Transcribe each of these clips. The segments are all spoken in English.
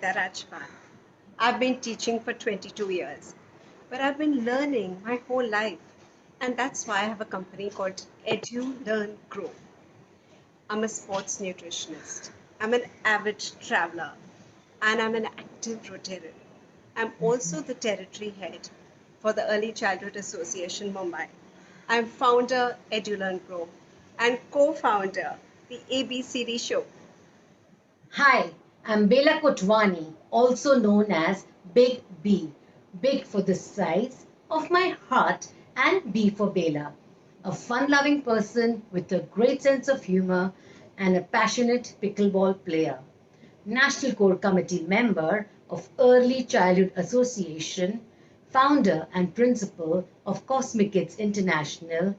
Amrita Rajpan. I've been teaching for 22 years, but I've been learning my whole life. And that's why I have a company called Edu Learn Grow. I'm a sports nutritionist. I'm an avid traveler and I'm an active Rotarian. I'm also the territory head for the Early Childhood Association Mumbai. I'm founder EduLearn Pro and co-founder the ABCD Show. Hi, I'm Bela Kotwani, also known as Big B. Big for the size of my heart and B for Bela. A fun-loving person with a great sense of humor and a passionate pickleball player. National Core Committee member of Early Childhood Association, founder and principal of Cosmic Kids International,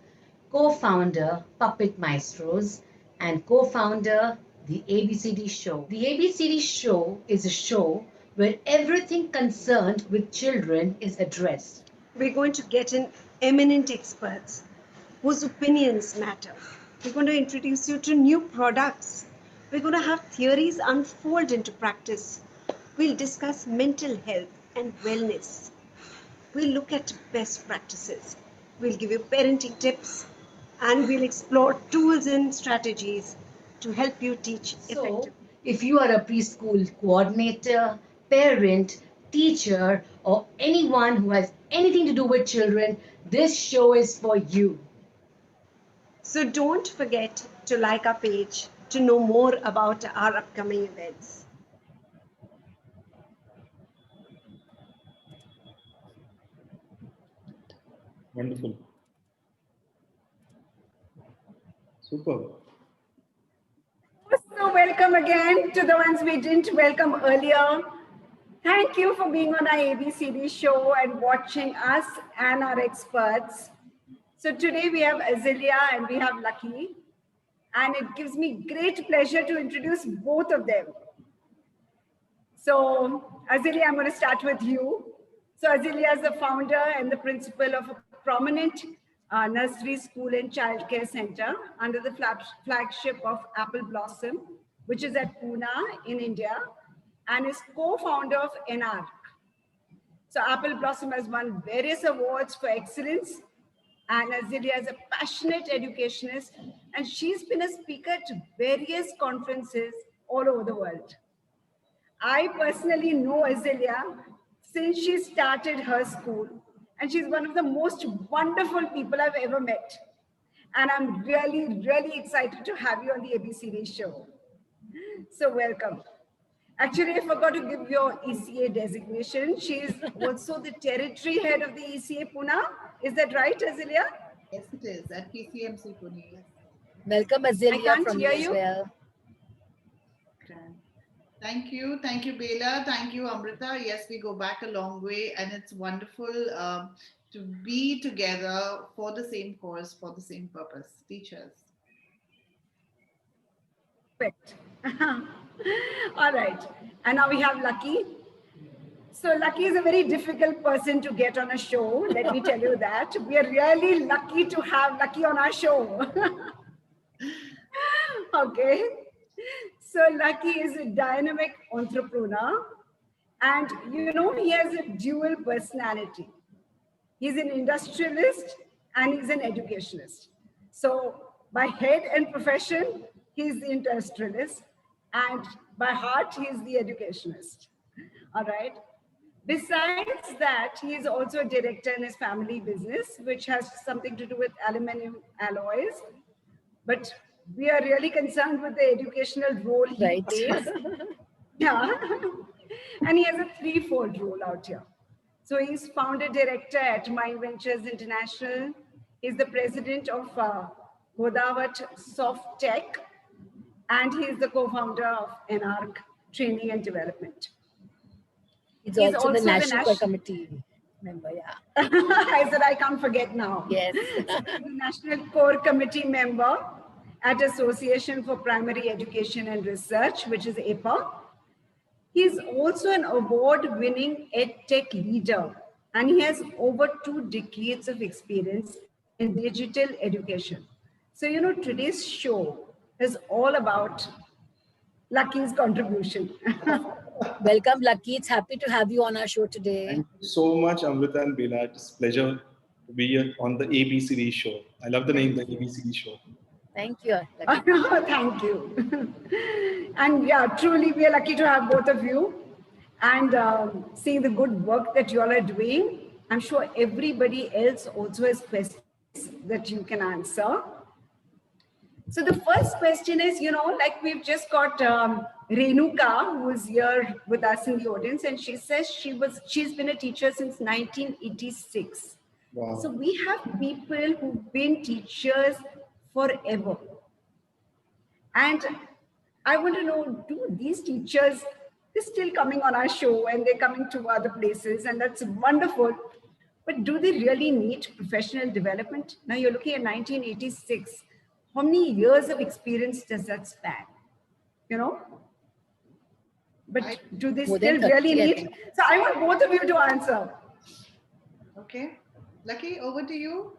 co-founder Puppet Maestros, and co-founder the ABCD Show. The ABCD Show is a show where everything concerned with children is addressed. We're going to get in eminent experts whose opinions matter. We're going to introduce you to new products. We're going to have theories unfold into practice. We'll discuss mental health and wellness. We'll look at best practices. We'll give you parenting tips and we'll explore tools and strategies to help you teach effectively. So, if you are a preschool coordinator, parent, teacher, or anyone who has anything to do with children, this show is for you. So don't forget to like our page to know more about our upcoming events. Wonderful. Super. So welcome again to the ones we didn't welcome earlier. Thank you for being on our ABCD show and watching us and our experts. So today we have Azalea and we have Lucky. And it gives me great pleasure to introduce both of them. So Azalea, I'm going to start with you. So Azalea is the founder and the principal of a prominent nursery, school and childcare center under the flagship of Apple Blossom, which is at Pune in India, and is co-founder of NARC. So Apple Blossom has won various awards for excellence, and Azalea is a passionate educationist, and she's been a speaker to various conferences all over the world. I personally know Azalea since she started her school, and she's one of the most wonderful people I've ever met. And I'm really, really excited to have you on the ABCD show. So welcome. Actually, I forgot to give your ECA designation. She's also the territory head of the ECA Pune. Is that right, Azalea? Yes, it is at PCMC Pune. Yes. Welcome, Azalea, from hear you as you. well. Thank you, Bela. Thank you, Amrita. Yes, we go back a long way, and it's wonderful to be together for the same cause, for the same purpose. Teachers. Perfect. All right. And now we have Lucky. So Lucky is a very difficult person to get on a show. Let me tell you that. We are really lucky to have Lucky on our show. Okay. So Lucky is a dynamic entrepreneur. And you know, he has a dual personality. He's an industrialist and he's an educationist. So by head and profession, he's the industrialist. And by heart, he's the educationist. All right. Besides that, he is also a director in his family business, which has something to do with aluminum alloys. But we are really concerned with the educational role he plays. Yeah. And he has a threefold role out here. So he's founder director at Mind Ventures International. He's the president of Godavat Soft Tech. And he's the co-founder of NARC Training and Development. He's also the National Core Committee member, yeah. I said I can't forget now. Yes. So he's the National Core Committee member at Association for Primary Education and Research, which is APA. He's also an award-winning EdTech leader, and he has over 2 decades of experience in digital education. So, you know, today's show is all about Lucky's contribution. Welcome, Lucky. It's happy to have you on our show today. Thank you so much, Amrita and Bela. It's a pleasure to be here on the ABCD show. I love the name, the ABCD show. Thank you, Lucky. Thank you. And yeah, truly, we are lucky to have both of you and seeing the good work that you all are doing. I'm sure everybody else also has questions that you can answer. So the first question is, like we've just got Renuka, who is here with us in the audience, and she says she's been a teacher since 1986. Wow. So we have people who've been teachers forever. And I want to know, do these teachers, they're still coming on our show and they're coming to other places, and that's wonderful. But do they really need professional development? Now you're looking at 1986. How many years of experience does that span? But do they More still than 30, really I need? think. So I want both of you to answer. Okay. Lucky, over to you.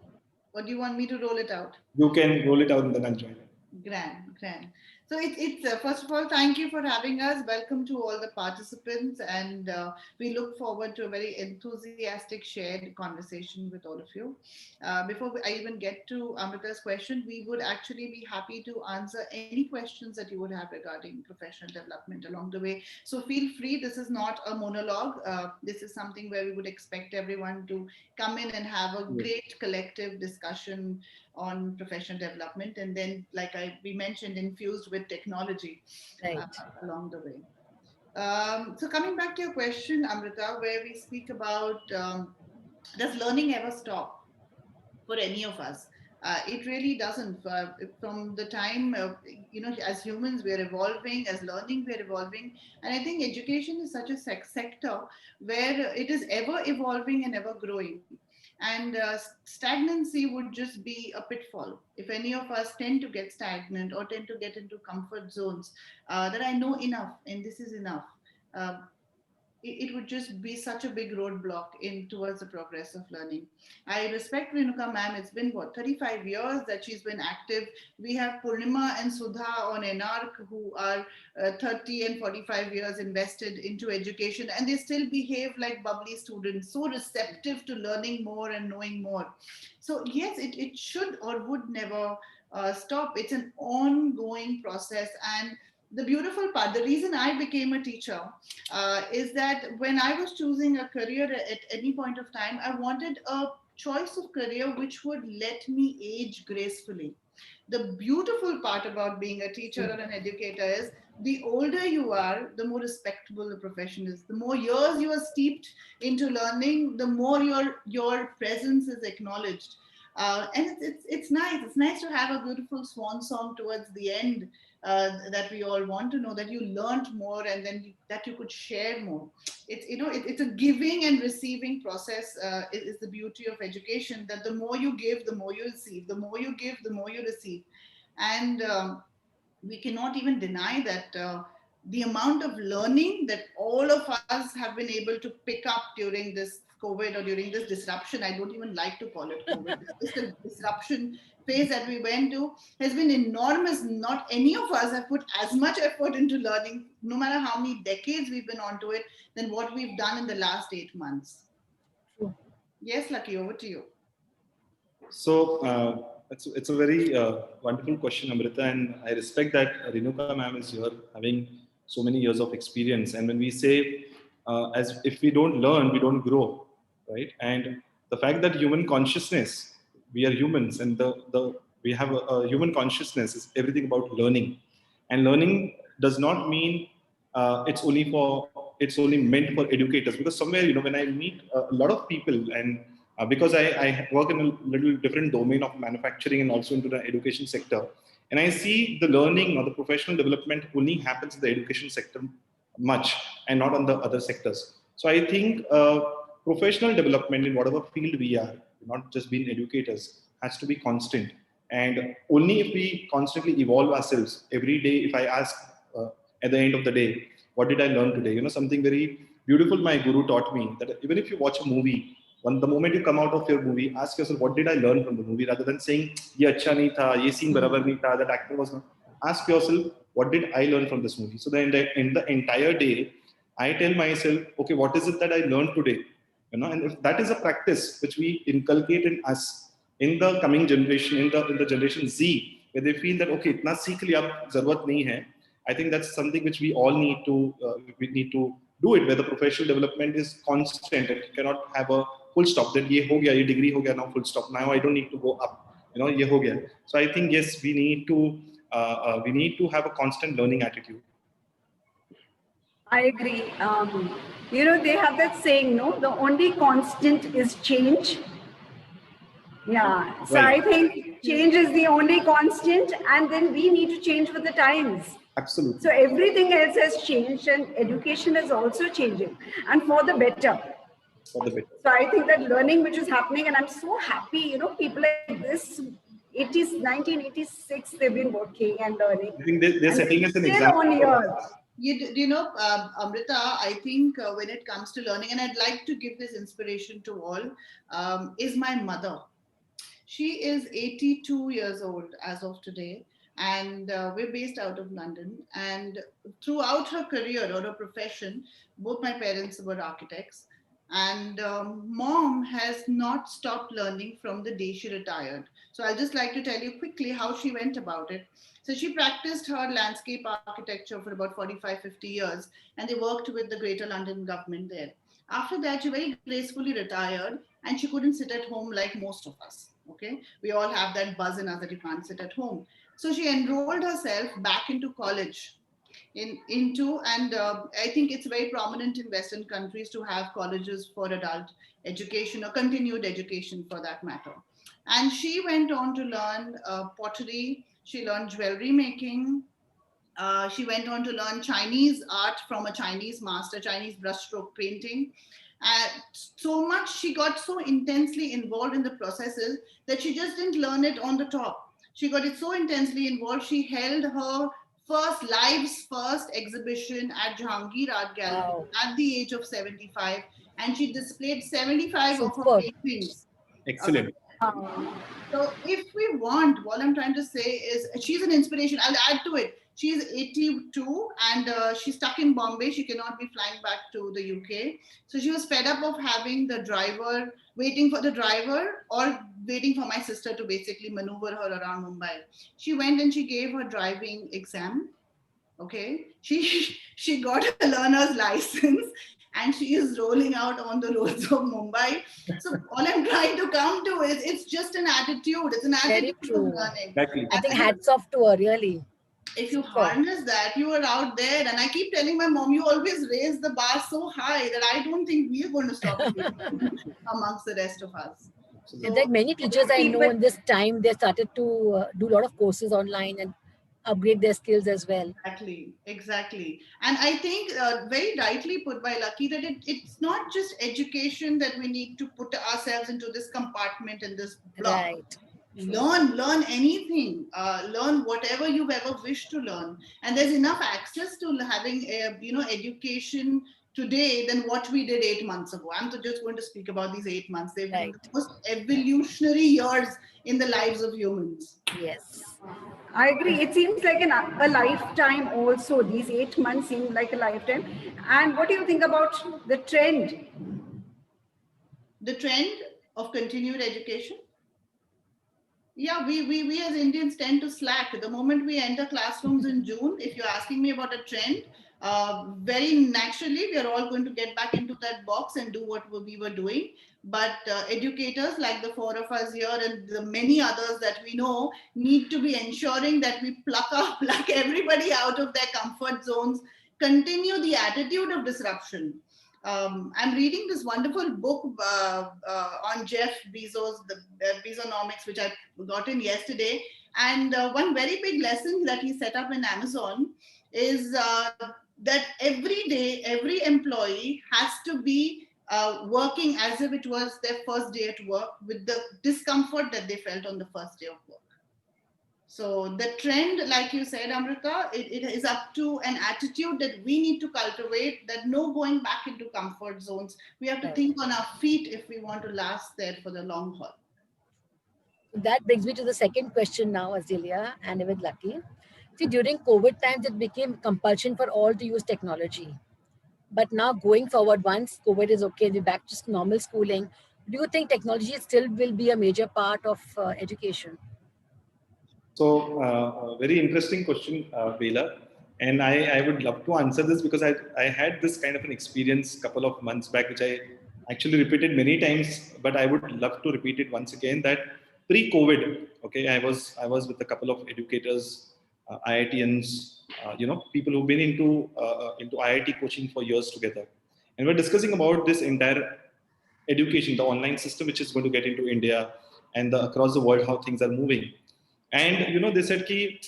Or do you want me to roll it out? You can roll it out and then I'll join. Grand. So it's first of all, thank you for having us. Welcome to all the participants, and we look forward to a very enthusiastic shared conversation with all of you. Before I even get to Amrita's question, we would actually be happy to answer any questions that you would have regarding professional development along the way. So feel free. This is not a monologue. This is something where we would expect everyone to come in and have a great collective discussion on professional development, and then we mentioned, infused with technology along the way. So coming back to your question, Amrita, where we speak about does learning ever stop for any of us? It really doesn't. From the time, as humans, we're evolving, as learning, we're evolving. And I think education is such a sector where it is ever evolving and ever growing. And stagnancy would just be a pitfall. If any of us tend to get stagnant or tend to get into comfort zones, that I know enough and this is enough, it would just be such a big roadblock in towards the progress of learning. I respect Renuka ma'am. It's been 35 years that she's been active. We have Purnima and Sudha on NARC who are 30 and 45 years invested into education, and they still behave like bubbly students, so receptive to learning more and knowing more. So yes, it should or would never stop. It's an ongoing process. And the beautiful part, the reason I became a teacher is that when I was choosing a career at any point of time, I wanted a choice of career which would let me age gracefully. The beautiful part about being a teacher or an educator is the older you are, the more respectable the profession is. The more years you are steeped into learning, the more your presence is acknowledged. And it's nice. It's nice to have a beautiful swan song towards the end that we all want to know that you learned more and then that you could share more. It's a giving and receiving process. Is the beauty of education, that the more you give, the more you receive. The more you give, the more you receive. And we cannot even deny that the amount of learning that all of us have been able to pick up during this COVID or during this disruption, I don't even like to call it COVID, it's just a disruption phase that we went to, has been enormous. Not any of us have put as much effort into learning, no matter how many decades we've been onto it, than what we've done in the last 8 months. True. Yes, Lucky, over to you. So it's a very wonderful question, Amrita, and I respect that Renuka ma'am is here having so many years of experience. And when we say, as if we don't learn, we don't grow, right? And the fact that human consciousness, we are humans, and we have a human consciousness is everything about learning. And learning does not mean it's only meant for educators, because somewhere, when I meet a lot of people, and because I work in a little different domain of manufacturing and also into the education sector, and I see the learning or the professional development only happens in the education sector much and not on the other sectors. So I think professional development in whatever field we are, not just being educators, has to be constant. And only if we constantly evolve ourselves every day, if I ask at the end of the day, what did I learn today? Something very beautiful my guru taught me, that even if you watch a movie, the moment you come out of your movie, ask yourself, what did I learn from the movie? Rather than saying, ye acha nahi tha, ye scene barabar nahi tha, that actor was not. Ask yourself, what did I learn from this movie? So then in the entire day, I tell myself, okay, what is it that I learned today? And if that is a practice which we inculcate in us, in the coming generation, in the generation Z, where they feel that okay, itna seekh liya, ab zarurat nahi hai. I think that's something which we need to do it, where the professional development is constant. It cannot have a full stop. That ye ho gaya, ye degree ho gaya, now full stop. Now I don't need to go up. Ye ho gaya. So I think yes, we need to have a constant learning attitude. I agree. They have that saying, no, the only constant is change. Yeah. So Right. I think change is the only constant, and then we need to change with the times. Absolutely. So everything else has changed, and education is also changing, and for the better. For the better. So I think that learning which is happening, and I'm so happy, people like this, 1986, they've been working and learning. I think they're and setting us an still example. on here. Amrita, I think when it comes to learning, and I'd like to give this inspiration to all, is my mother. She is 82 years old as of today, and we're based out of London. And throughout her career or her profession, both my parents were architects. And mom has not stopped learning from the day she retired. So I'll just like to tell you quickly how she went about it. So she practiced her landscape architecture for about 45, 50 years, and they worked with the Greater London government there. After that, she very gracefully retired, and she couldn't sit at home like most of us. Okay, we all have that buzz in us that you can't sit at home. So she enrolled herself back into college, and I think it's very prominent in Western countries to have colleges for adult education or continued education for that matter. And she went on to learn pottery. She learned jewelry making. She went on to learn Chinese art from a Chinese master, Chinese brushstroke painting. So much she got so intensely involved in the processes that she just didn't learn it on the top. She got it so intensely involved. She held her life's first exhibition at Jahangir Art Gallery at the age of 75, and she displayed 75 of her Super. paintings. Excellent. So if we want, what I'm trying to say is she's an inspiration. I'll add to it. She's 82 and she's stuck in Bombay. She cannot be flying back to the UK. So she was fed up of having the driver, waiting for the driver or waiting for my sister to basically maneuver her around Mumbai. She went and she gave her driving exam. Okay. She got a learner's license and she is rolling out on the roads of Mumbai. So all I'm trying to come to is it's just an attitude. It's an Very attitude of true. learning. Exactly. I think hats off to her, really. If you Super. harness that, you are out there. And I keep telling my mom, you always raise the bar so high that I don't think we are going to stop amongst the rest of us. And like many teachers I know in this time, they started to do a lot of courses online and upgrade their skills as well. Exactly. And I think very rightly put by Lucky that it's not just education that we need to put ourselves into this compartment in this block. Right. Learn anything, learn whatever you've ever wished to learn, and there's enough access to having education today than what we did 8 months ago. I'm just going to speak about these 8 months. They've been the most evolutionary years in the lives of humans. Yes. I agree. It seems like a lifetime also. These 8 months seem like a lifetime. And what do you think about the trend? The trend of continued education? Yeah, we as Indians tend to slack. The moment we enter classrooms in June, if you're asking me about a trend, very naturally, we are all going to get back into that box and do what we were doing. But educators like the four of us here and the many others that we know need to be ensuring that we pluck everybody out of their comfort zones, continue the attitude of disruption. I'm reading this wonderful book on Jeff Bezos, the Bezonomics, which I got in yesterday. And one very big lesson that he set up in Amazon is that every day, every employee has to be working as if it was their first day at work with the discomfort that they felt on the first day of work. So the trend, like you said, Amrita, it is up to an attitude that we need to cultivate, that no going back into comfort zones. We have to think on our feet if we want to last there for the long haul. That brings me to the second question now, Azalea, and with Lucky. See, during COVID times, it became compulsion for all to use technology. But now going forward, once COVID is okay, we're back to normal schooling. Do you think technology still will be a major part of education? So, a very interesting question, Bela. And I would love to answer this because I had this kind of an experience a couple of months back, which I actually repeated many times, but I would love to repeat it once again that pre-COVID, okay, I was with a couple of educators, IITians, people who've been into IIT coaching for years together. And we're discussing about this entire education, the online system which is going to get into India and across the world, how things are moving. And they said ki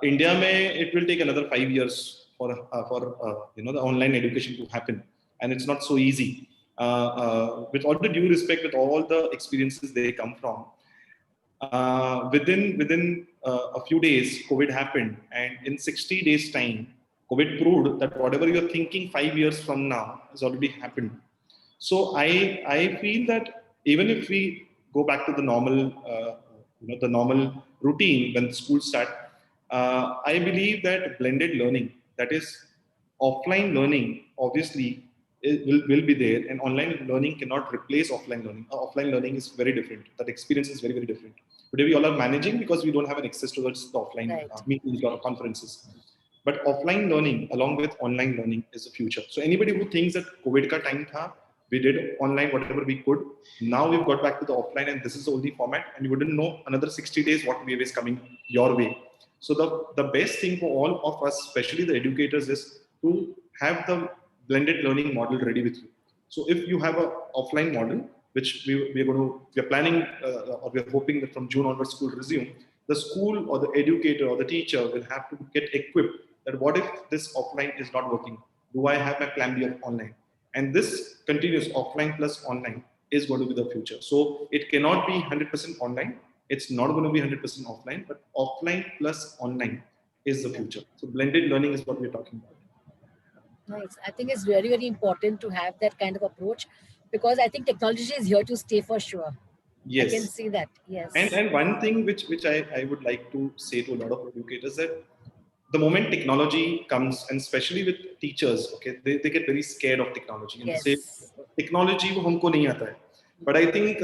India may it will take another 5 years for the online education to happen, and it's not so easy. With all the due respect, with all the experiences they come from, within a few days, COVID happened, and in 60 days time, COVID proved that whatever you're thinking 5 years from now has already happened. So I feel that even if we go back to the normal routine when schools start, I believe that blended learning, that is offline learning, obviously will be there, and online learning cannot replace offline learning. Offline learning is very different. That experience is very different. Today we all are managing because we don't have an access towards the offline Right. meetings or conferences. But offline learning along with online learning is the future. So anybody who thinks that COVID ka time tha, we did online whatever we could. Now we've got back to the offline, and this is the only format. And you wouldn't know another 60 days what wave is coming your way. So the best thing for all of us, especially the educators, is to have the blended learning model ready with you. So if you have a offline model, which we're planning or we're hoping that from June onwards school resume, the school or the educator or the teacher will have to get equipped that what if this offline is not working? Do I have my plan B of online? And this continuous offline plus online is going to be the future. So it cannot be 100% online. It's not going to be 100% offline, but offline plus online is the future. So blended learning is what we're talking about. Nice. I think it's very, very important to have that kind of approach because I think technology is here to stay for sure. I can Yes. see that. And Yes. and one thing which I would like to say to a lot of educators that the moment technology comes, and especially with teachers, okay, they get very scared of technology and they say Yes. technology wo humko nahi aata hai. But I think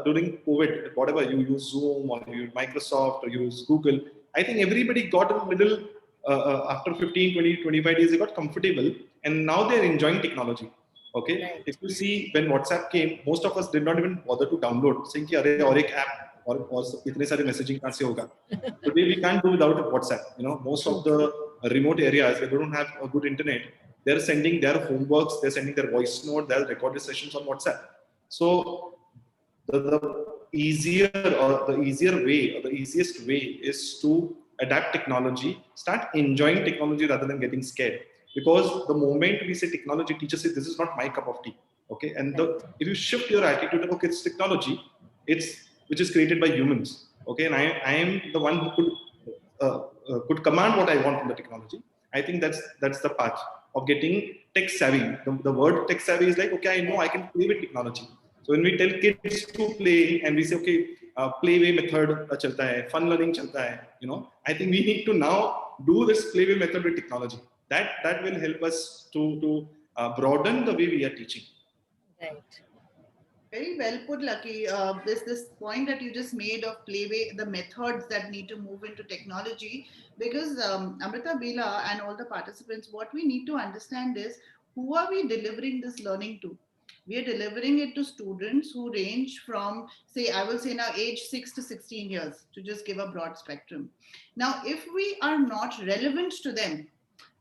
during COVID, whatever you use Zoom or you use Microsoft or you use Google, I think everybody got a little after 15, 20, 25 days, they got comfortable and now they're enjoying technology. Okay, Right. if you see when WhatsApp came, most of us did not even bother to download, saying कि अरे और एक app और इतने सारे messaging कहाँ से होगा. Today we can't do without WhatsApp. Most of True. the remote areas where they don't have a good internet, they're sending their homeworks, they're sending their voice note, they're recorded sessions on WhatsApp. So the easier or the easier way or the easiest way is to adapt technology, start enjoying technology rather than getting scared. Because the moment we say technology, teachers say this is not my cup of tea. Okay, and Right. if you shift your attitude, okay, it's technology, it's which is created by humans. Okay, and I am the one who could command what I want from the technology. I think that's the path of getting tech savvy. The word tech savvy is like, okay, I know I can play with technology. So when we tell kids to play and we say, okay, playway method chalta hai, fun learning chalta hai, I think we need to now do this playway method with technology. That will help us to broaden the way we are teaching. Right. Very well put, Lucky. This point that you just made of playway, the methods that need to move into technology, because Amrita, Bila, and all the participants, what we need to understand is who are we delivering this learning to? We are delivering it to students who range from, say, I will say now, age 6 to 16 years, to just give a broad spectrum. Now, if we are not relevant to them,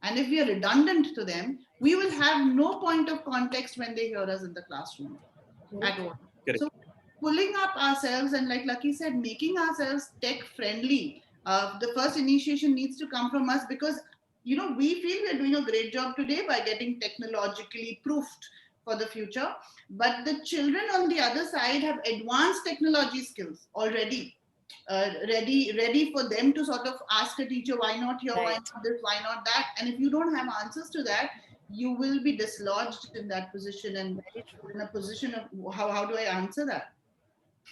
and if we are redundant to them, we will have no point of context when they hear us in the classroom True. at all. Correct. So pulling up ourselves and like Lucky said, making ourselves tech friendly. The first initiation needs to come from us because we feel we're doing a great job today by getting technologically proofed for the future. But the children on the other side have advanced technology skills already. Ready for them to sort of ask a teacher, why not here, why Right. not this, why not that? And if you don't have answers to that, you will be dislodged in that position and Very true. in a position of how do I answer that?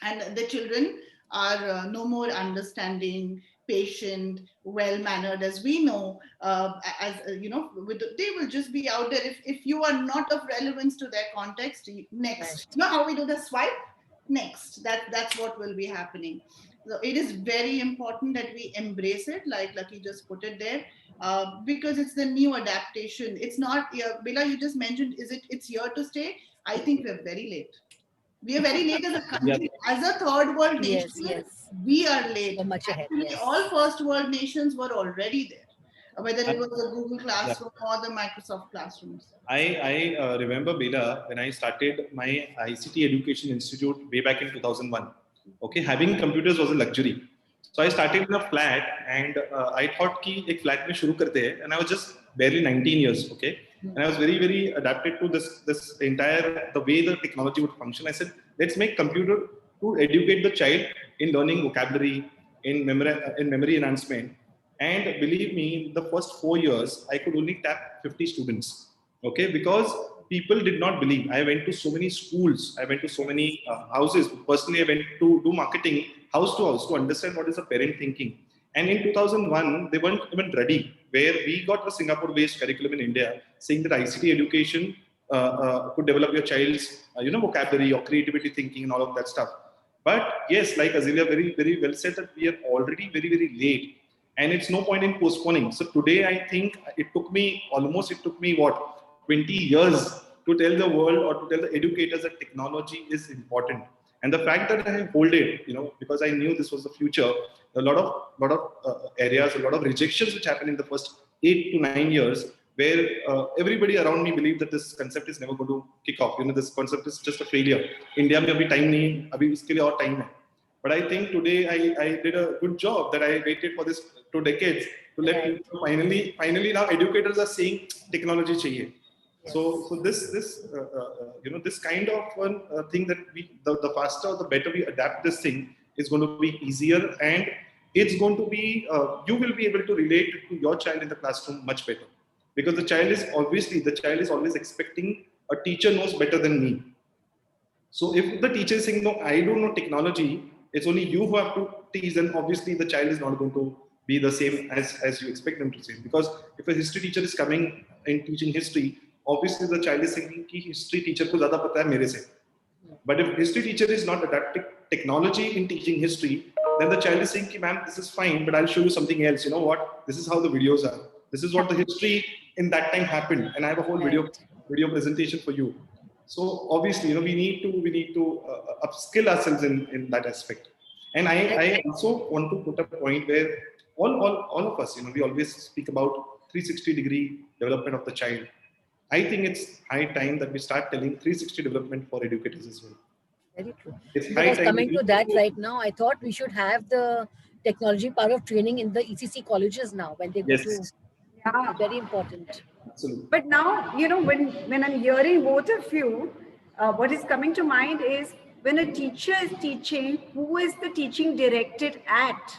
And the children are no more understanding, patient, well mannered as we know, as they will just be out there. If you are not of relevance to their context, next. Right. You know how we do the swipe? Next. That's what will be happening. So it is very important that we embrace it, like Lucky just put it there, because it's the new adaptation. It's not, yeah, Bella, you just mentioned, it's here to stay? I think we're very late. We are very late as a Yeah, country. As a third world Yes, nation, yes. we are late. We're much ahead. Actually, all Yes. first world nations were already there, whether it I, was the Google yeah. Classroom or the Microsoft Classrooms. I remember Bela when I started my ICT Education Institute way back in 2001. Okay, having computers was a luxury. So I started in a flat, and I thought कि एक flat में शुरू करते हैं, and I was just barely 19 years. Okay, and I was very adapted to this entire the way the technology would function. I said, let's make computer to educate the child in learning vocabulary, in memory enhancement. And believe me, the first 4 years, I could only tap 50 students. Okay, because people did not believe. I went to so many schools, I went to so many houses. Personally, I went to do marketing house to house to understand what is a parent thinking. And in 2001, they weren't even ready. Where we got a Singapore-based curriculum in India saying that ICT education could develop your child's vocabulary or creativity thinking and all of that stuff. But yes, like Azalea very well said, that we are already very late, and it's no point in postponing. So today, I think it took me what 20 years to tell the world or to tell the educators that technology is important. And the fact that I hold it, because I knew this was the future, a lot of areas, a lot of rejections which happened in the first 8 to 9 years, where everybody around me believed that this concept is never going to kick off. This concept is just a failure. India में अभी time नहीं, अभी इसके लिए और time है. But I think today I did a good job that I waited for this 2 decades to let Right. people finally now educators are saying technology चाहिए. So Yes. this kind of one thing that the faster the better we adapt this thing is going to be easier, and it's going to be you will be able to relate to your child in the classroom much better, because the child is always expecting a teacher knows better than me. So if the teacher is saying, no, I don't know technology, it's only you who have to teach, then obviously the child is not going to be the same as you expect them to say. Because if a history teacher is coming and teaching history, obviously the child is thinking कि history teacher को ज़्यादा पता है मेरे से. But if history teacher is not adapting technology in teaching history, then the child is saying, ma'am, this is fine, but I'll show you something else. You know what? This is how the videos are. This is what the history in that time happened, and I have a whole Right. video presentation for you. So obviously, we need to upskill ourselves in that aspect. And I also want to put a point where all of us, we always speak about 360-degree development of the child. I think it's high time that we start telling 360 development for educators as well. Very true. It's high Because time. coming to that right now, I thought we should have the technology part of training in the ECC colleges now when they go to. Yes, Yeah. It's very important. absolutely. But now, when I'm hearing both of you, what is coming to mind is when a teacher is teaching, who is the teaching directed at?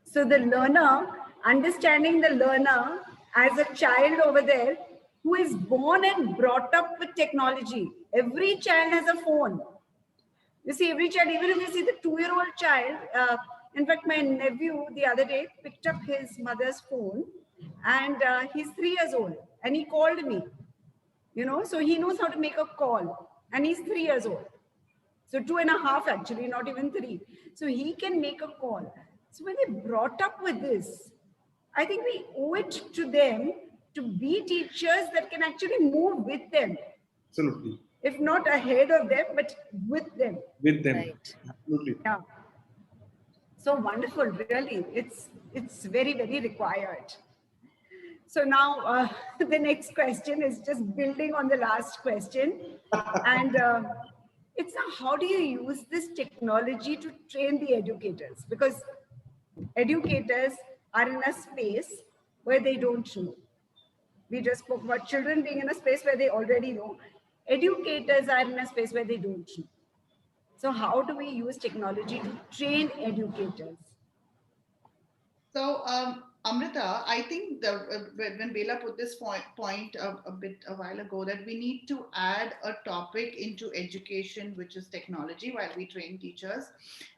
So the learner, understanding the learner as a child over there who is born and brought up with technology. Every child has a phone. You see, every child, even if you see the 2-year-old child, in fact, my nephew the other day picked up his mother's phone, and he's 3 years old, and he called me, so he knows how to make a call, and he's 3 years old. So 2.5 actually, not even 3. So he can make a call. So when they brought up with this, I think we owe it to them to be teachers that can actually move with them, Absolutely. if not ahead of them, but with them. With them. Right. Absolutely. Yeah. So wonderful, really. It's very required. So now the next question is just building on the last question. And it's now, how do you use this technology to train the educators? Because educators are in a space where they don't know. We just spoke about children being in a space where they already know. Educators are in a space where they don't know. So how do we use technology to train educators? So, Amrita, I think when Bela put this point a while ago, that we need to add a topic into education, which is technology, while we train teachers.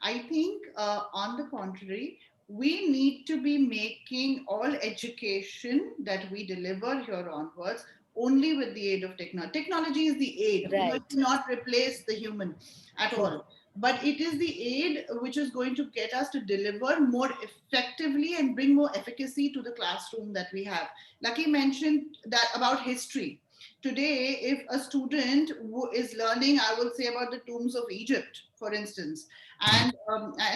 I think, on the contrary, we need to be making all education that we deliver here onwards only with the aid of technology. Technology is the aid, it Right. cannot replace the human at True. all. But it is the aid which is going to get us to deliver more effectively and bring more efficacy to the classroom that we have. Lucky mentioned that about history. Today, if a student who is learning, I will say about the tombs of Egypt, for instance, and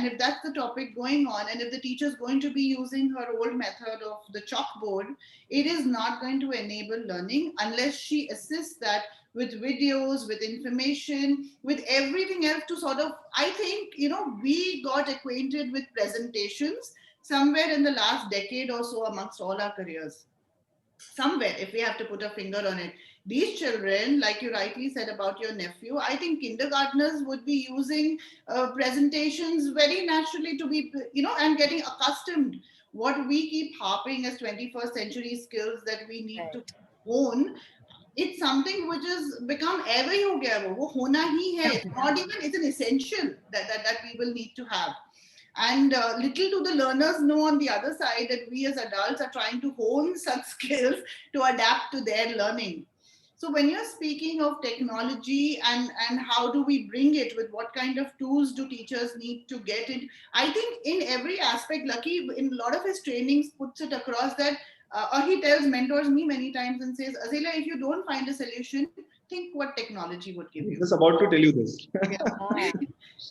if that's the topic going on, and if the teacher is going to be using her old method of the chalkboard, it is not going to enable learning unless she assists that with videos, with information, with everything else to sort of, I think, we got acquainted with presentations somewhere in the last decade or so amongst all our careers. Somewhere, if we have to put a finger on it, these children, like you rightly said about your nephew, I think kindergartners would be using presentations very naturally to be, and getting accustomed. What we keep harping as 21st century skills that we need to Right. own, it's something which has become ever ही हो गया, वो होना ही है. It's not even, it's an essential that we will need to have. And little do the learners know on the other side that we as adults are trying to hone such skills to adapt to their learning. So when you're speaking of technology and how do we bring it, with what kind of tools do teachers need to get it, I think in every aspect, Lucky in a lot of his trainings puts it across that, or he tells, mentors me many times and says, Azalea, if you don't find a solution, think what technology would give you. Just about to tell you this. Yeah. Ah,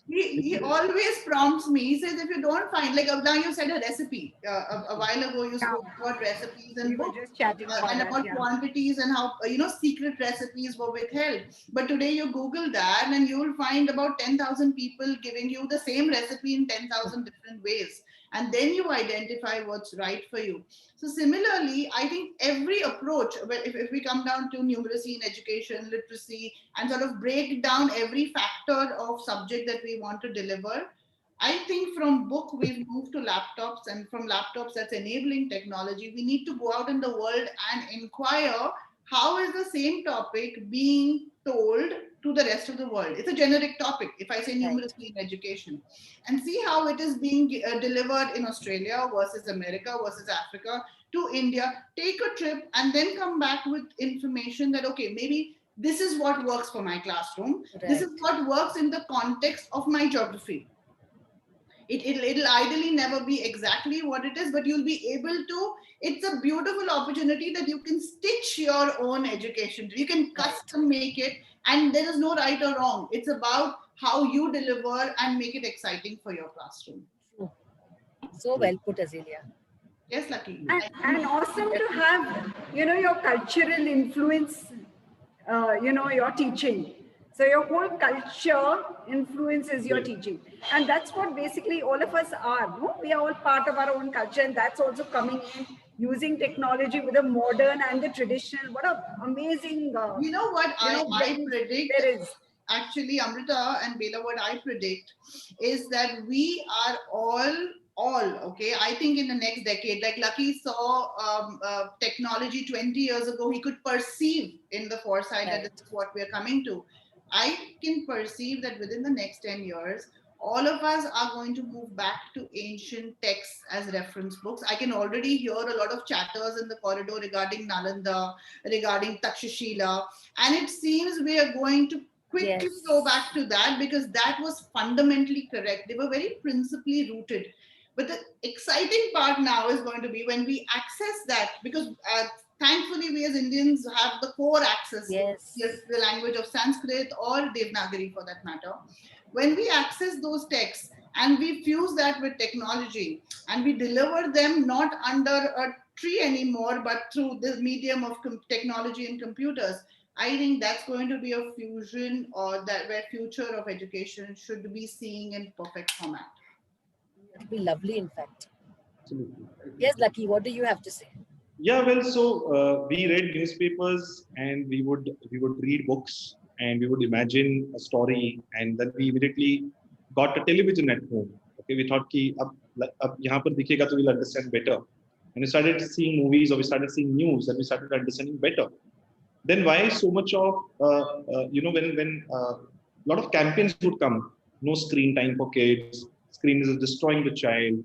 He always prompts me. He says, if you don't find, like now you said a recipe. A while ago, you Yeah, spoke about recipes we and were books, just chatting about and that. about Yeah. quantities and how, secret recipes were withheld. But today you Google that and you will find about 10,000 people giving you the same recipe in 10,000 different ways. And then you identify what's right for you. So similarly, I think every approach, if we come down to numeracy in education, literacy, and sort of break down every factor of subject that we want to deliver, I think from book we've moved to laptops, and from laptops that's enabling technology, we need to go out in the world and inquire how is the same topic being told to the rest of the world. It's a generic topic, if I say right. numeracy in education, and see how it is being delivered in Australia versus America versus Africa to India. Take a trip and then come back with information that, okay, maybe this is what works for my classroom. This is Right. what works in the context of my geography. It'll ideally never be exactly what it is, but you'll be able to. It's a beautiful opportunity that you can stitch your own education. You can Right. custom make it, and there is no right or wrong. It's about how you deliver and make it exciting for your classroom. True. So well put, Azalea. Yes, Lucky. And awesome to have, your cultural influence, your teaching. So your whole culture influences your Right. teaching. And that's what basically all of us are. No? We are all part of our own culture, and that's also coming in using technology with the modern and the traditional. What a amazing, You know what I blend predict, there is. actually, Amrita and Bela, what I predict is that we are all okay. I think in the next decade, like Lucky saw technology 20 years ago, he could perceive in the foresight that this Right. is what we are coming to. I can perceive that within the next 10 years, all of us are going to move back to ancient texts as reference books. I can already hear a lot of chatters in the corridor regarding Nalanda, regarding Takshashila, and it seems we are going to quickly go Yes. back to that because that was fundamentally correct. They were very principally rooted. But the exciting part now is going to be when we access that, because thankfully we as Indians have the core access to Yes. the language of Sanskrit or Devanagari for that matter. When we access those texts and we fuse that with technology and we deliver them not under a tree anymore, but through the medium of technology and computers, I think that's going to be a fusion or that where future of education should be seeing in perfect format. It'll be lovely, in fact. Absolutely. Yes, Lucky, what do you have to say? Yeah, well, so we read newspapers and we would read books and we would imagine a story, and then we immediately got a television at home. Okay, we thought कि अब यहाँ पर दिखेगा तो we'll understand better. And we started seeing movies or we started seeing news and we started understanding better. Then why so much of when a lot of campaigns would come, no screen time for kids, screen is destroying the child,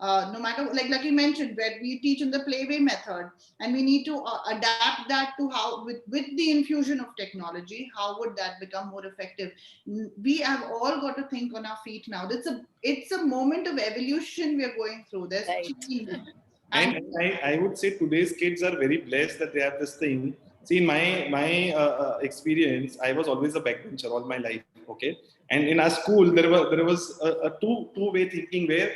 No matter, like you mentioned, where we teach in the playway method, and we need to adapt that to how, with the infusion of technology, how would that become more effective. We have all got to think on our feet now. It's a moment of evolution we are going through. There's Right. change. And And I would say today's kids are very blessed that they have this thing. See, in my experience, I was always a backbencher all my life. Okay, and in our school there was a two-way thinking where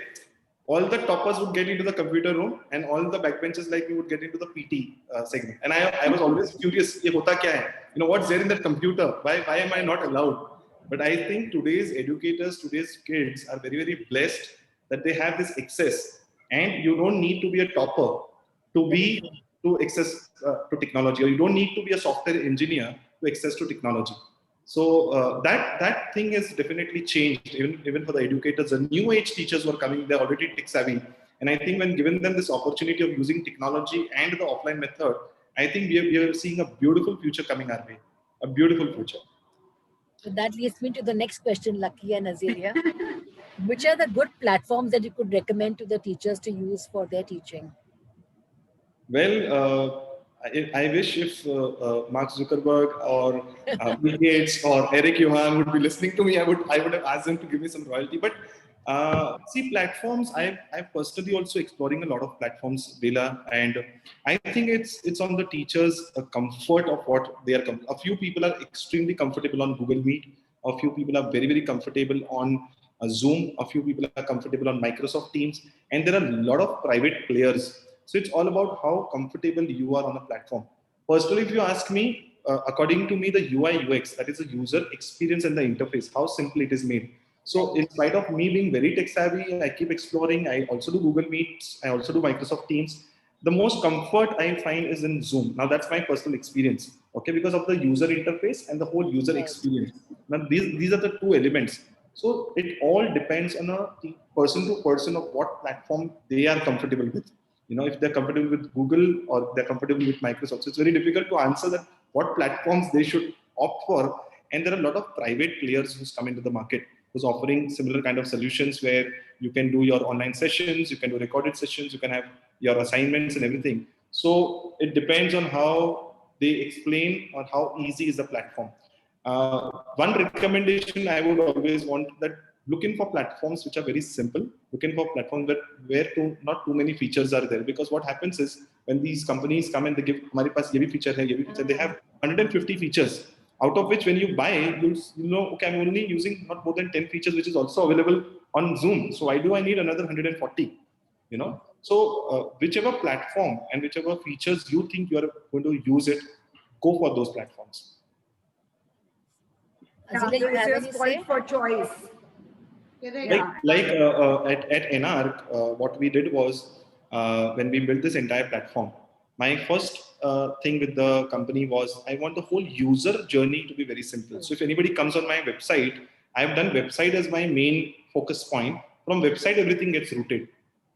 all the toppers would get into the computer room and all the backbenchers like me would get into the PT segment. And I was always curious, ye hota kya hai? What's there in that computer? Why am I not allowed? But I think today's educators, today's kids are very, very blessed that they have this access. And you don't need to be a topper to be to access to technology, or you don't need to be a software engineer to access to technology. So that thing has definitely changed, even for the educators. The new age teachers who are coming, they're already tech savvy, and I think when given them this opportunity of using technology and the offline method, I think we are seeing a beautiful future coming our way, a beautiful future. So that leads me to the next question, Lucky and Azalea. Which are the good platforms that you could recommend to the teachers to use for their teaching? Well, I wish if Mark Zuckerberg or Bill Gates or Eric Johan would be listening to me, I would have asked them to give me some royalty. But see, platforms. I've personally also exploring a lot of platforms, Vela, and I think it's on the teachers' comfort of what they are. A few people are extremely comfortable on Google Meet. A few people are very, very comfortable on Zoom. A few people are comfortable on Microsoft Teams, and there are a lot of private players. So it's all about how comfortable you are on a platform. Personally, if you ask me, according to me, the UI UX, that is the user experience and the interface, how simple it is made. So in spite of me being very tech savvy, I keep exploring. I also do Google Meets. I also do Microsoft Teams. The most comfort I find is in Zoom. Now that's my personal experience, okay, because of the user interface and the whole user Right. experience. Now these are the two elements. So it all depends on a person to person of what platform they are comfortable with. If they're comfortable with Google or they're comfortable with Microsoft. So it's very difficult to answer that what platforms they should opt for. And there are a lot of private players who's come into the market who's offering similar kind of solutions where you can do your online sessions, you can do recorded sessions, you can have your assignments and everything. So it depends on how they explain or how easy is the platform. One recommendation I would always want that looking for platforms which are very simple, looking for platforms where not too many features are there. Because what happens is when these companies come and they give, "Hamare paas ye bhi feature hai, ye bhi feature," they have 150 features. Out of which, when you buy, okay, I'm only using not more than 10 features, which is also available on Zoom. So why do I need another 140? So whichever platform and whichever features you think you are going to use it, go for those platforms. Yeah, Azalea, so you it's have just any say? spoiled for choice. correct. like Yeah. like at NARC, what we did was when we built this entire platform, my first thing with the company was I want the whole user journey to be very simple. So if anybody comes on my website, I've done website as my main focus point. From website, everything gets routed.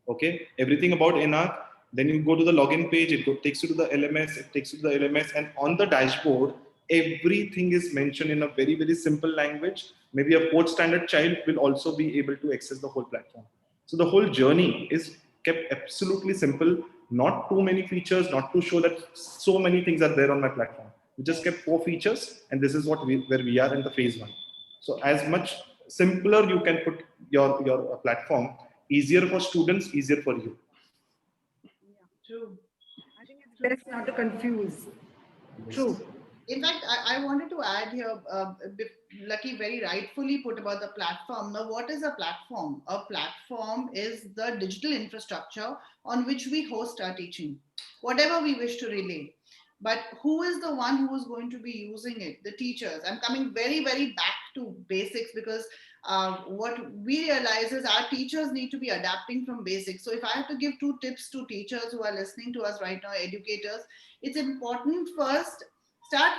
Okay, everything about NARC. Then you go to the login page. Takes you to the LMS. It takes you to the LMS, and on the dashboard, everything is mentioned in a very, very simple language. Maybe a fourth standard child will also be able to access the whole platform. So the whole journey is kept absolutely simple. Not too many features. Not to show that so many things are there on my platform. We just kept 4 features, and this is where we are in the phase one. So as much simpler you can put your platform, easier for students, easier for you. True. I think it's best not to confuse. Yes. True. In fact, I wanted to add here, Lucky very rightfully put about the platform. Now, what is a platform? A platform is the digital infrastructure on which we host our teaching, whatever we wish to relay. But who is the one who is going to be using it? The teachers. I'm coming very, very back to basics because what we realize is our teachers need to be adapting from basics. So, if I have to give 2 tips to teachers who are listening to us right now, educators, it's important first start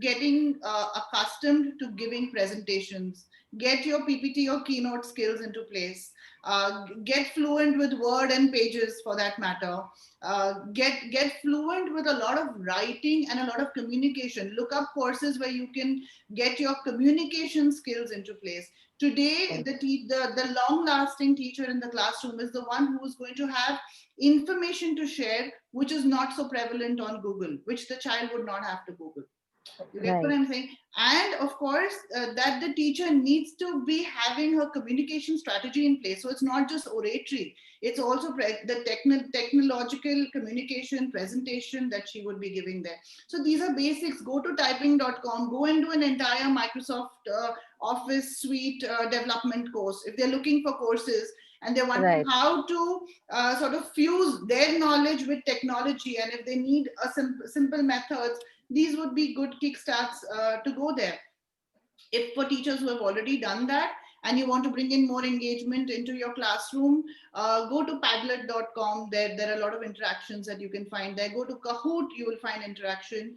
getting accustomed to giving presentations. get your PPT or keynote skills into place, get fluent with Word and Pages for that matter, get fluent with a lot of writing and a lot of communication. Look up courses where you can get your communication skills into place. Today, the long lasting teacher in the classroom is the one who is going to have information to share which is not so prevalent on Google, which the child would not have to Google. You get what Right. I'm saying? And of course, that the teacher needs to be having her communication strategy in place. So it's not just oratory, it's also the technological communication presentation that she would be giving there. So these are basics. Go to typing.com, go and do an entire Microsoft Office suite development course. If they're looking for courses and they're wondering Right. how to sort of fuse their knowledge with technology, and if they need a simple methods, these would be good kickstarts to go there. If for teachers who have already done that and you want to bring in more engagement into your classroom, go to padlet.com. There are a lot of interactions that you can find there. Go to Kahoot, you will find interaction.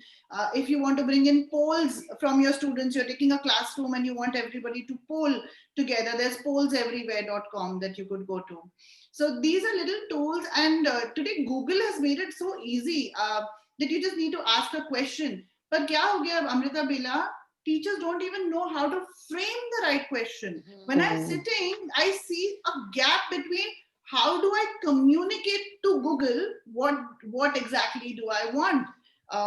If you want to bring in polls from your students, you're taking a classroom and you want everybody to poll together, there's pollseverywhere.com that you could go to. So these are little tools, and today Google has made it so easy that you just need to ask a question. But kya ho gaya, Amrita Bela? Teachers don't even know how to frame the right question. When I'm sitting, I see a gap between how do I communicate to Google what exactly do I want,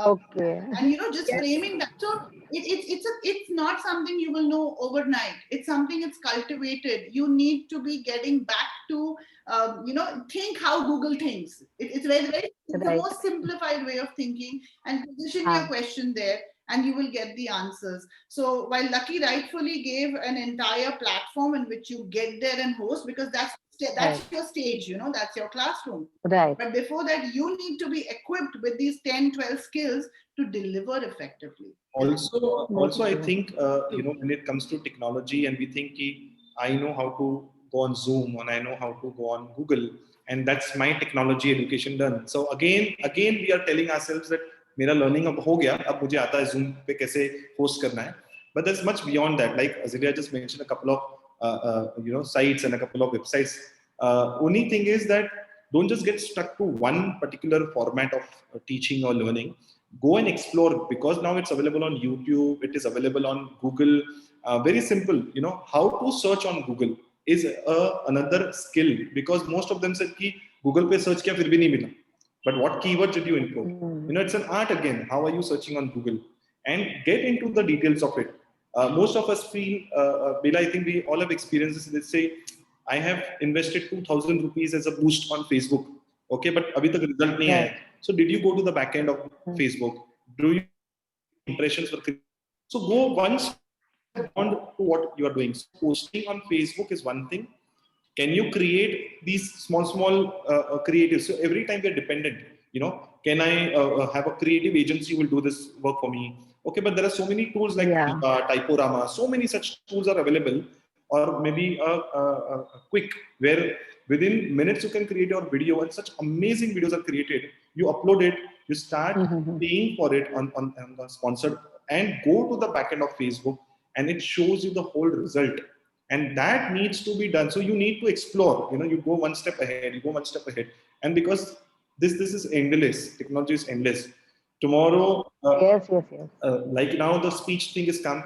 Okay. and just Yes. framing that. So it's not something you will know overnight. It's something it's cultivated. You need to be getting back to think how Google thinks. It's it's the Right. most simplified way of thinking, and position your Ah, question there and you will get the answers. So while Lucky rightfully gave an entire platform in which you get there and host, because that's right. your stage, that's your classroom. Right. But before that, you need to be equipped with these 10, 12 skills to deliver effectively. Also, That's I true. think when it comes to technology, and we think ki, I know how to go on Zoom, and I know how to go on Google, and that's my technology education done. So again, we are telling ourselves that मेरा learning अब हो गया, अब मुझे आता है Zoom पे कैसे host करना है. But there's much beyond that. Like Azalea just mentioned a couple of sites and a couple of websites. Only thing is that don't just get stuck to one particular format of teaching or learning. Go and explore, because now it's available on YouTube, it is available on Google. Very simple, how to search on Google is another skill, because most of them said ki Google pe search kiya fir bhi nahi mila, but what keywords did you input? It's an art again. How are you searching on Google? And get into the details of it. Most of us feel, Bill, I think we all have experiences. Let's say, I have invested 2,000 rupees as a boost on Facebook. Okay, but abhi tak result nahi Right. aaya. So did you go to the back end of Facebook? Do you impressions were created? So go once beyond to what you are doing. So posting on Facebook is one thing. Can you create these small creatives? So every time we're dependent, can I have a creative agency who will do this work for me? Okay, but there are so many tools like Yeah. Typorama, so many such tools are available, or maybe a quick, where within minutes you can create your video, and such amazing videos are created. You upload it, you start paying for it on the sponsored, and go to the backend of Facebook, and it shows you the whole result. And that needs to be done. So you need to explore. You go one step ahead. You go one step ahead, and because this is endless. Technology is endless. Tomorrow, Yes, yes, yes. like now, the speech thing is come.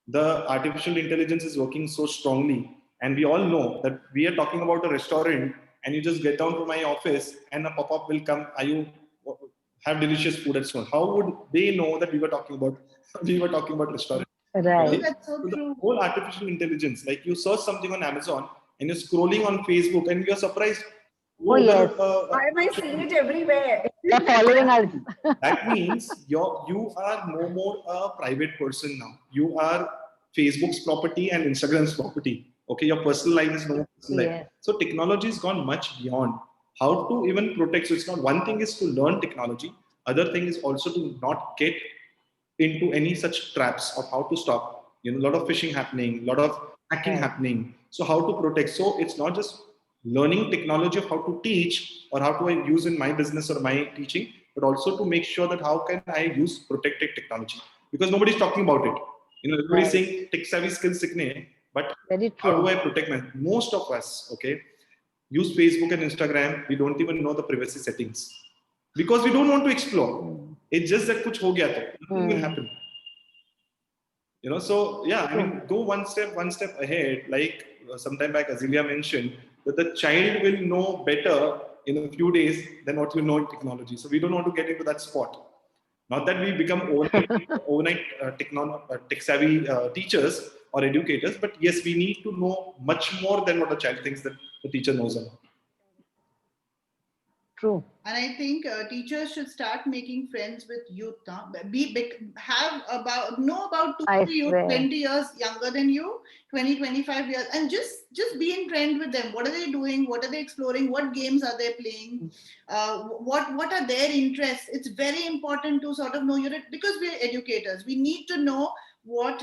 The artificial intelligence is working so strongly, and we all know that we are talking about a restaurant, and you just get down to my office, and a pop-up will come. Are you have delicious food at school? How would they know that we were talking about restaurant? Oh, Right. Right? that's so So the true. whole artificial intelligence, like you search something on Amazon and you're scrolling on Facebook and you're surprised, Oh, oh, yes. Why am I seeing it everywhere? They're following us. that means you are no more a private person now. You are Facebook's property and Instagram's property. Okay, your personal life is no more personal life. Yes. So technology has gone much beyond how to even protect. So it's not, one thing is to learn technology. Other thing is also to not get into any such traps of how to stop. A lot of phishing happening, a lot of hacking Right. happening. So how to protect? So it's not just learning technology of how to teach or how to I use in my business or my teaching, but also to make sure that how can I use protected technology, because nobody's talking about it. Everybody's Right. saying tech savvy skills सीखने हैं, But Very how do true. I protect my? Most of us, okay, use Facebook and Instagram. We don't even know the privacy settings because we don't want to explore. It's just that kuch ho gaya to, nothing will happen. So yeah, I mean, go one step ahead. Like some time back, Azalea mentioned that the child will know better in a few days than what you know in technology. So we don't want to get into that spot. Not that we become overnight tech savvy teachers or educators, but yes, we need to know much more than what a child thinks that the teacher knows about. True. And I think teachers should start making friends with youth now. Have about know about two I three youth swear. 20 years younger than you, 20 25 years, and just be in trend with them. What are they doing? What are they exploring? What games are they playing? What are their interests? It's very important to sort of know your, because we're educators. We need to know where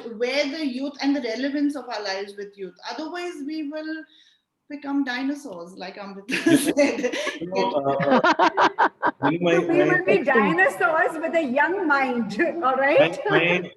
the youth and the relevance of our lives with youth. Otherwise, we will become dinosaurs, like Amrita You know, said. you know, uh, uh, So we will be Extinct. dinosaurs with a young mind, all my right? my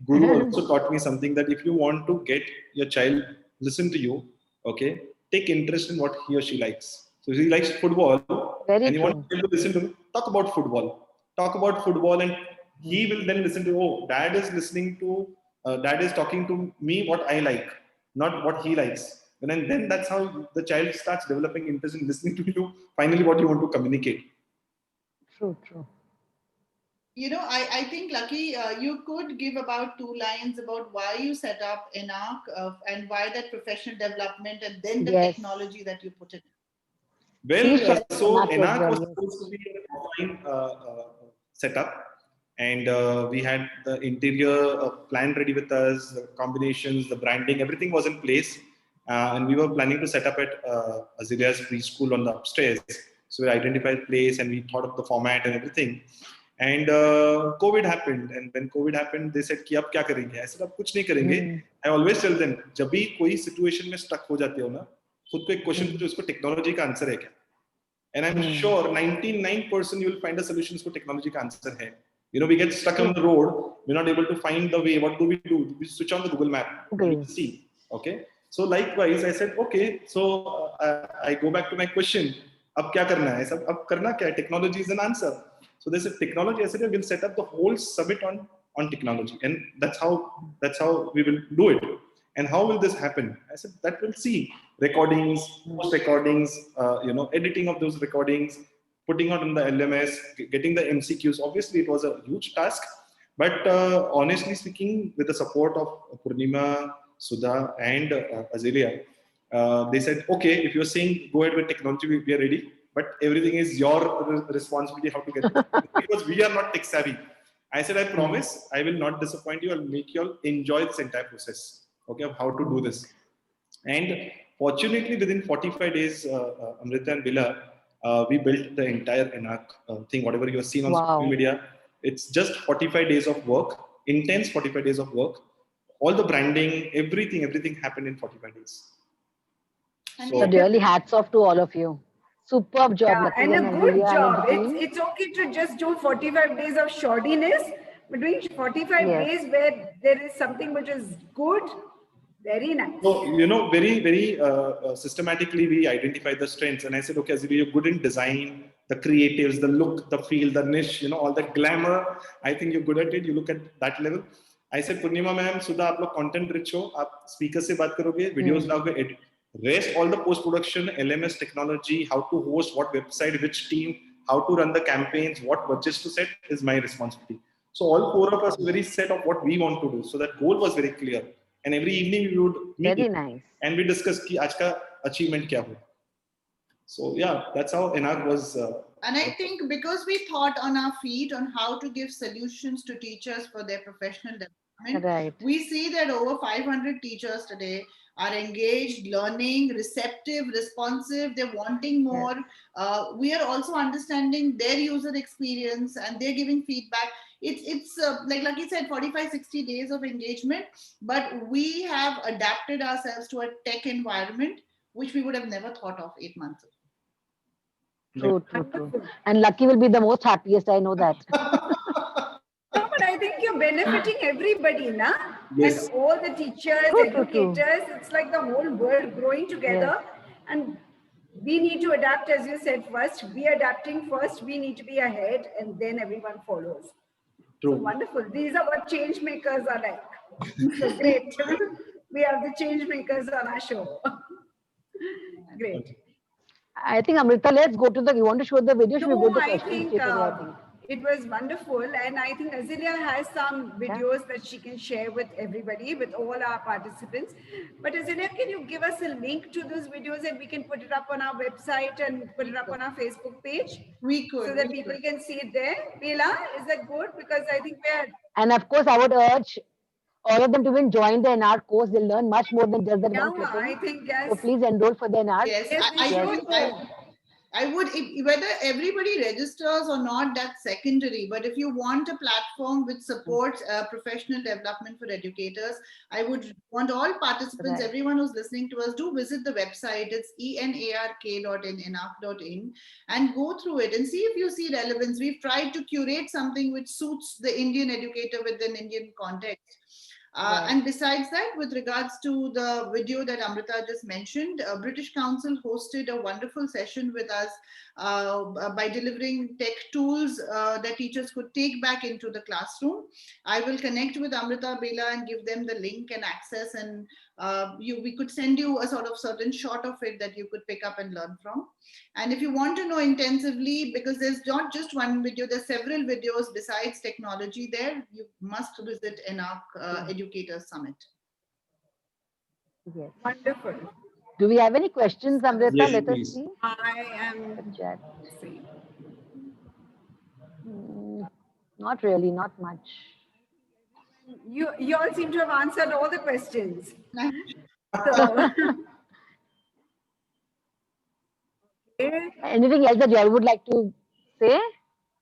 guru also taught me something that if you want to get your child listen to you, okay, take interest in what he or she likes. So if he likes football Very and you want true. him to listen to me, talk about football, and he will then listen to, oh, dad is talking to me what I like, not what he likes. And then that's how the child starts developing interest in listening to you. Finally, what you want to communicate. True, true. I think, Lucky, you could give about 2 lines about why you set up ENAC and why that professional development and then the Yes. technology that you put in. Please Well, share so Anak as ENAC well. was Yes. supposed to be an offline setup, and we had the interior plan ready with us, the combinations, the branding, everything was in place, and we were planning to set up at Azalea's preschool on the upstairs. So we identified place and we thought of the format and everything. And COVID happened, and when COVID happened, they said कि अब क्या करेंगे? I said अब कुछ नहीं करेंगे. I always tell them जब भी कोई situation में stuck हो जाते हो ना, खुद को एक क्वेश्चन पूछो उसको टेक्नोलॉजी का आंसर है क्या? And I'm sure 99% you will find a solution for technology ka answer hai. We get stuck on the road, we're not able to find the way. What do we do? We switch on the Google map and we see. Okay. So likewise, I said, okay. So I go back to my question. Ab kya karna hai? Ab karna kya hai? Technology is an answer. So they said technology. I said we'll set up the whole summit on technology, and that's how we will do it. And how will this happen? I said that we'll see recordings, post recordings, editing of those recordings, putting out in the LMS, getting the MCQs. Obviously, it was a huge task, but honestly speaking, with the support of Purnima, Sudha, and Azalea, they said, okay, if you're saying go ahead with technology, we are ready, but everything is your responsibility how to get it because we are not tech savvy. I said, I promise I will not disappoint you. I'll make you all enjoy this entire process, okay, of how to do this. And fortunately, within 45 days, Amrita and Bila, we built the entire ENAC thing, whatever you have seen on social Wow. media. It's just 45 days of work, intense 45 days of work. All the branding, everything happened in 45 days. And So So, really hats off to all of you. Superb job, Yeah, Lucky and a and good Azalea and the job. It's team. it's okay to just do 45 days of shoddiness, but doing 45 Yes. days where there is something which is good, very nice. So, very systematically, we identified the strengths. And I said, okay, Azir, you're good in design, the creatives, the look, the feel, the niche, all that glamour. I think you're good at it. You look at that level. I said, Purnima ma'am, Sudha, आप लोग content rich हो, आप speaker से बात करोगे, videos लाओगे, edit. Rest all the post production, LMS technology, how to host, what website, which team, how to run the campaigns, what budgets to set is my responsibility. So all four of us were very set of what we want to do. So that goal was very clear. And every evening we would meet Very nice. and we discuss ki aaj ka achievement kya ho. So yeah, that's how ENAC was. And I think because we thought on our feet on how to give solutions to teachers for their professional development, Right. we see that over 500 teachers today are engaged, learning, receptive, responsive, they're wanting more. We are also understanding their user experience and they're giving feedback. It's like Lucky said, 45, 60 days of engagement, but we have adapted ourselves to a tech environment which we would have never thought of 8 months ago. True, true, true. And Lucky will be the most happiest, I know that. No, but I think you're benefiting everybody, na? and Yes, all the teachers, True, true, true. educators, it's like the whole world growing Yes. together. And we need to adapt, as you said first. We are adapting first, we need to be ahead, and then everyone follows. So true. wonderful. These are what change makers are like. So great. We have the change makers on our show. Great. Okay. I think Amrita, let's go to the. You want to show the video? Should we go No, to I questions think straight away? I think. it was wonderful. And I think Azalea has some Yeah. videos that she can share with everybody, with all our participants. But Azalea, can you give us a link to those videos and we can put it up on our website and put it up on our Facebook page We so could. that people can see it there? Bela, is that good? Because I think we're, And of course, I would urge all of them to even join the NR course. They'll learn much more than just that yeah, one I clipping. think, So yes, please enroll for the NR. Yes, yes, we I Yes. would. should go. I would, whether everybody registers or not, that's secondary. But if you want a platform which supports professional development for educators, I would want all participants, Right. everyone who's listening to us, do visit the website. It's enark.in, and go through it and see if you see relevance. We've tried to curate something which suits the Indian educator within Indian context. Right. And besides that, with regards to the video that Amrita just mentioned, British Council hosted a wonderful session with us by delivering tech tools that teachers could take back into the classroom. I will connect with Amrita, Bela, and give them the link and access, and we could send you a sort of certain shot of it that you could pick up and learn from. And if you want to know intensively, because there's not just one video, there's several videos besides technology there, you must visit ENARC Educator Summit. Yes. Wonderful. Do we have any questions, Amrita? Yes, Let us please. see I the am chat. free. Not really, not much. You all seem to have answered all the questions. So, okay. Anything else that you all would like to say?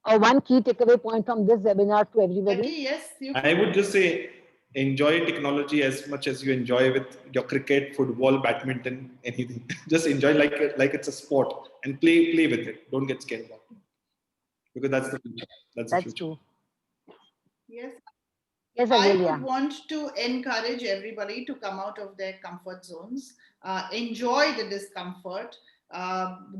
Or one key takeaway point from this webinar to everybody? Lucky, yes, you I would just say enjoy technology as much as you enjoy with your cricket, football, badminton, anything. Just enjoy like it's a sport and play with it. Don't get scared about it because that's the future. That's the That's future. true. yes. Yes, I would Azalea. want to encourage everybody to come out of their comfort zones, enjoy the discomfort.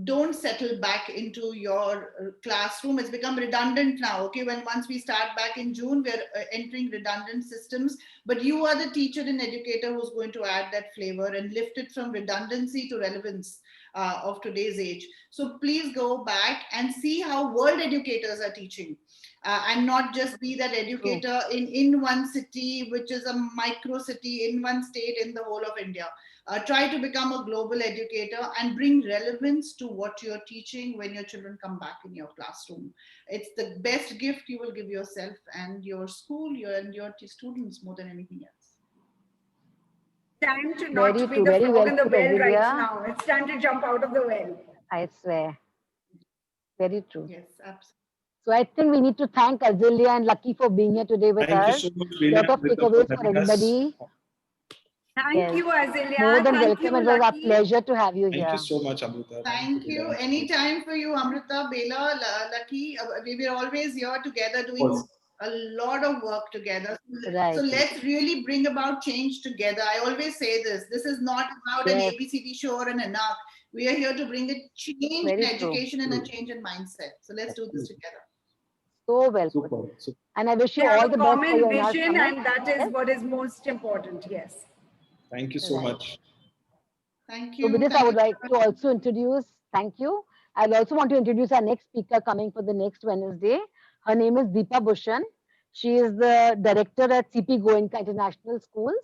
Don't settle back into your classroom. It's become redundant now. Okay, when once we start back in June, we're entering redundant systems. But you are the teacher and educator who's going to add that flavor and lift it from redundancy to relevance of today's age. So please go back and see how world educators are teaching. And not just be that True. educator in one city, which is a micro city, in one state, in the whole of India. Try to become a global educator and bring relevance to what you're teaching when your children come back in your classroom. It's the best gift you will give yourself and your school and your students more than anything else. Time to Very not be true. the Very frog well in the put, well right Azalea. now. It's time to jump out of the well. I swear. Very true. Yes, absolutely. So I think we need to thank Azalea and Lucky for being here today with Thank you us. so much, Leela Lot and of Amrita, for takeaways for having us. everybody. Thank Yes. you, Azalea. More than Thank welcome. you, It was our Lucky. pleasure to have you Thank you here. so much, Amrita. Thank you. Leela. Any time for you, Amrita, Bela, Lucky. We were always here together Of doing course. a lot of work together. So Right. let's really bring about change together. I always say this. This is not about an Yes. ABCD show or an ANAC. We are here to bring a change in Very true. education and a change in mindset. So let's do this together. So well put. Super. Super. And I wish We you have all a the best for common your NR vision, summit. and that is Yes. what is most important. Yes. Thank you so Right. much. Thank So with you. this, I Thank would you. like to also introduce, thank you. I'll also want to introduce our next speaker coming for the next Wednesday. Her name is Deepa Bhushan. She is the director at CP Goenka International Schools.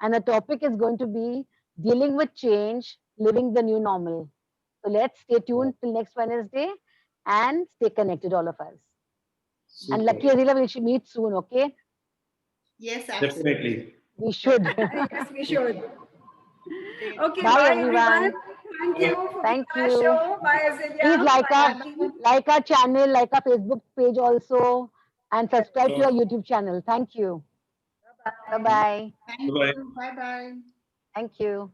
And the topic is going to be dealing with change, living the new normal. So let's stay tuned till next Wednesday and stay connected, all of us. And Super. Lucky Azila, we should meet soon, okay? Yes, absolutely. Definitely. We should. Yes, we should. Okay, Bye, bye everyone. everyone. Thank you for being Thank on our you. show. Bye, Please Azalea. like Bye, our Lucky. like our channel, like our Facebook page also, and subscribe to our YouTube channel. Thank you. Bye Bye. bye. Thank Bye bye. you. Bye bye. Thank you.